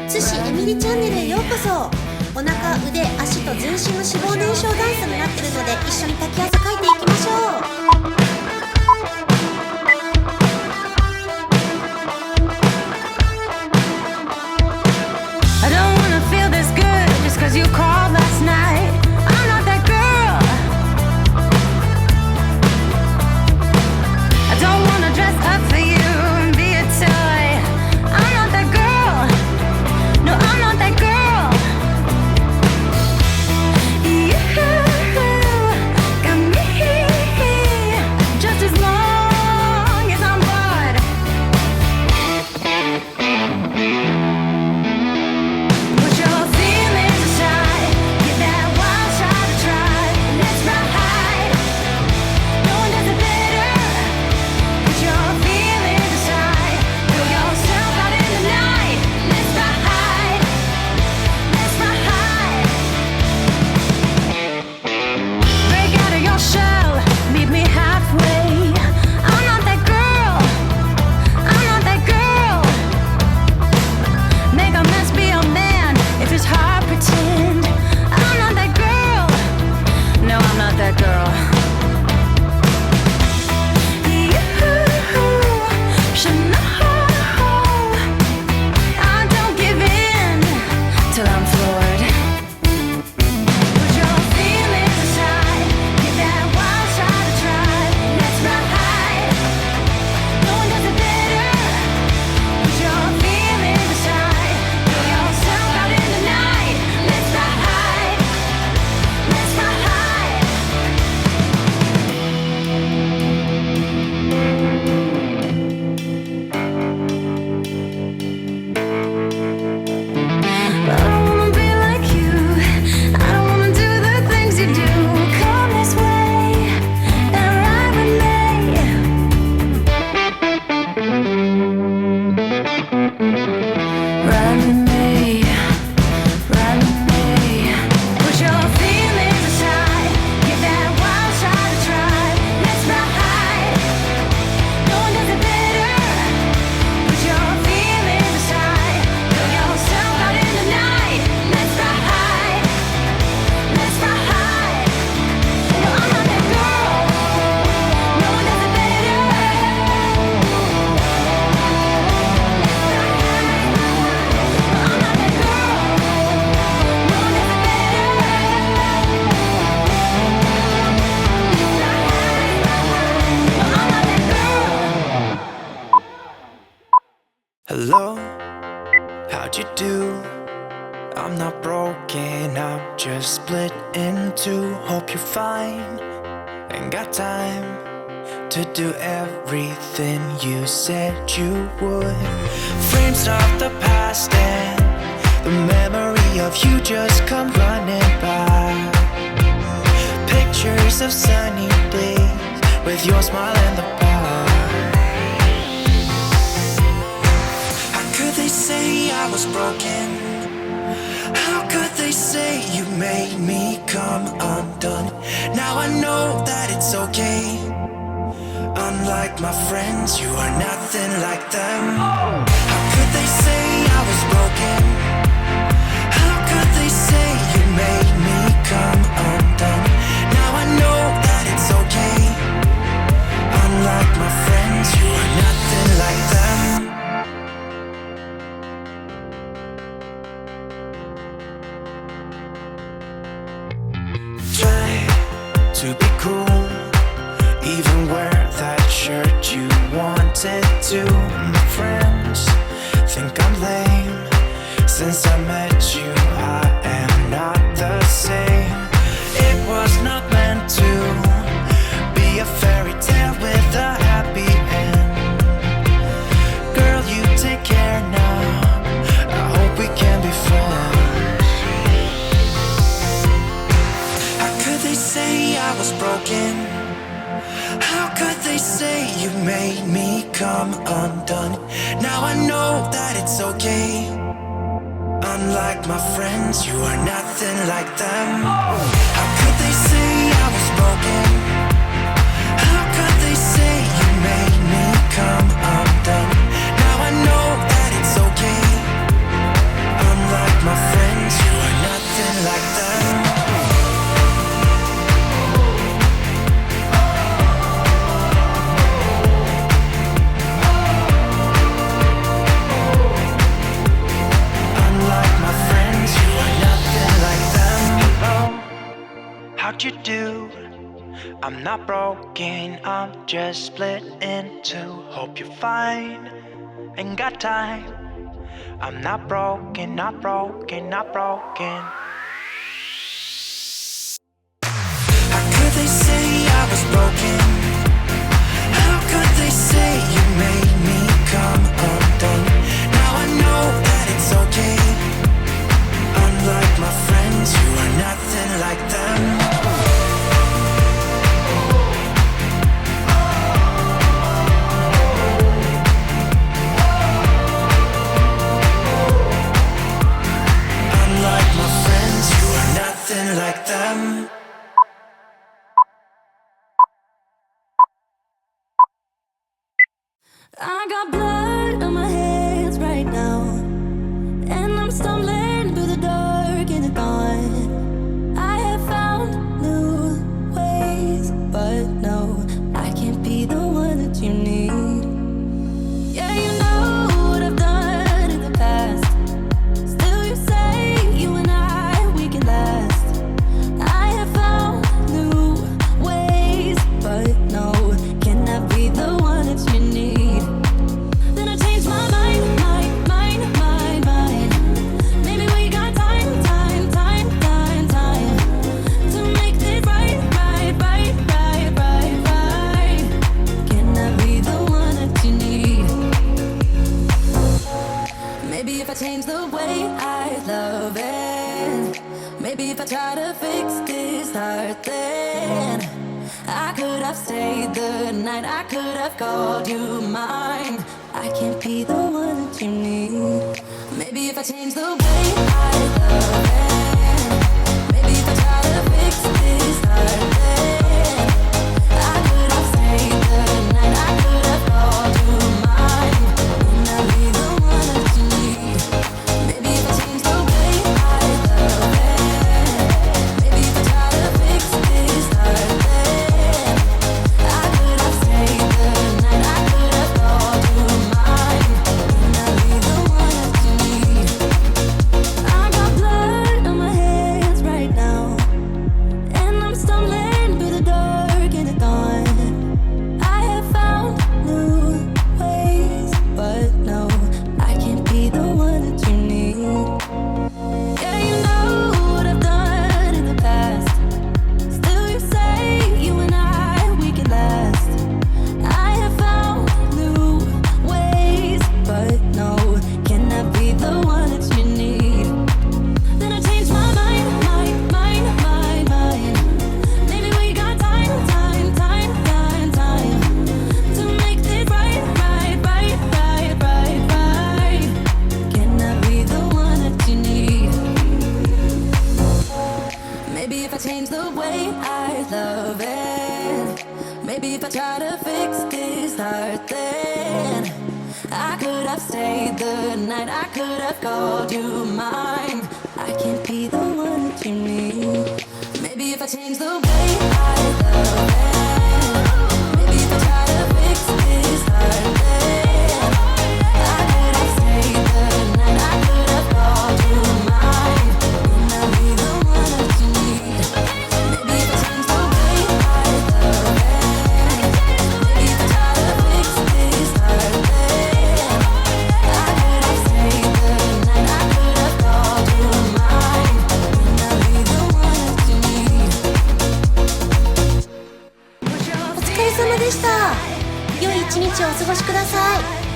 津市エミリチャンネルへようこそ。お腹、腕、足と全身の脂肪燃焼ダンスになってるので、一緒に滝汗かいていきましょう。You called last night. I'm not that girl. I don't wanna dress up for you and be a toy. I'm not that girl. No, I'm not that girl. You got me just as long as I'm bored. Put your feelings aside. Give that wild shot a try. Let's ride. No one does it better. Put your feelings aside. Throw yourself out in the night. Let's ride. Let's ride. Break out of your shell. Meet me halfway. I'm not that girl. I'm not that girl. Make a mess, be a man. If it's hard, pretend. I'm not that girl. No, I'm not that girl. You should know I don't give in till I'm floored. Put your feelings aside. Give that wild shot a try. Let's ride. No one does it better. Put your feelings aside. Throw yourself out in the night. Let's ride. Let's ride. I don't wanna be like you. I don't wanna do the things you do. Come this way and ride with me. Ride with me, ride with me. Put your feelings aside. Give that wild shot a try. Let's ride. No one does it better. Put your feelings aside. Throw yourself out in the night. Let's ride. Let's ride. No, I'm not that girl. No one does it better. I'm not that girl. No one does it better. I'm not that girl. Hello, how'd you do? I'm not broken, I'm just split in two. Hope you're fine, ain't got time to do everything you said you would. Frames of the past and the memory of you just come running by. Pictures of sunny days with your smile in the bar. How could they say I was broken? How could they say you made me come undone? Now I know that it's okay. Unlike my friends, you are nothing like them. How could they say I was broken? How could they say you made me come undone? Now I know that it's okay. Unlike my friends, you are nothing like them. Try to be cool, even wear that shirt you wanted to. My friends think I'm lame. Since I met you, I am not the same. It was not meant to be a fairy tale with a happy end. Girl, you take care now. I hope we can be friends. How could they say I was broken? How could they say you made me come undone? Now I know that it's okay. Unlike my friends, you are nothing like them. How could they say I was broken? How could they say you made me come undone? Now I know that it's okay. you do? I'm not broken, I'm just split in two. Hope you're fine, ain't got time. I'm not broken, not broken, not broken. How could they say I was broken? How could they say you made me come undone? Now I know that it's okay. Unlike my friends, you are nothing like them. Unlike my friends, you are nothing like them. I got blood on my hands right now, and I'm stumbling through the dark in the dawn. I have found new ways, but no, I can't be the one that you need. Yeah, you know what I've done in the past. Still you say you and I, we can last. I have found new ways, but no, can I be the one that you need? Then I changed my mind. Maybe we got time to make this right. Can I be the one that you need? Maybe if I change the way I love it, maybe if I try to fix this heart, then I could have stayed the night, I could have called you mine. I can't be the one that you need. Maybe if I change the way I love it, maybe if I try to fix this heart, then I could have stayed the night, I could have called you mine. Can I be the one that you need? Maybe if I change the way I love it, maybe if I try to fix this heart, then I could have stayed the night, I could have called you mine. Can I be the one that you need? I got blood on my hands right now, and I'm stumbling through the dark in the dawn. I have found new ways, but no, I can't be the one that you need. Yeah, you know what I've done in the past. Still you say you and I, we can last. I have found new ways, but no, can I be the one that you need? Then I changed my mind. Maybe we got time to make this right. Can I be the one that you need? Maybe if I change the way I love it, maybe if I try to fix this heart, then I could have stayed the night, I could have called you mine. I can't be the one that you need. Maybe if I change the way I love it, maybe if I try to fix this heart, then I could have stayed the night, I could have called you mine. Can I be the one that you need? Maybe if I change the way I love it, maybe if I try to fix this heart, then I could have stayed the night, I could have called you mine. Can I be the one that you need? お疲れ様でした。良い一日をお過ごしください。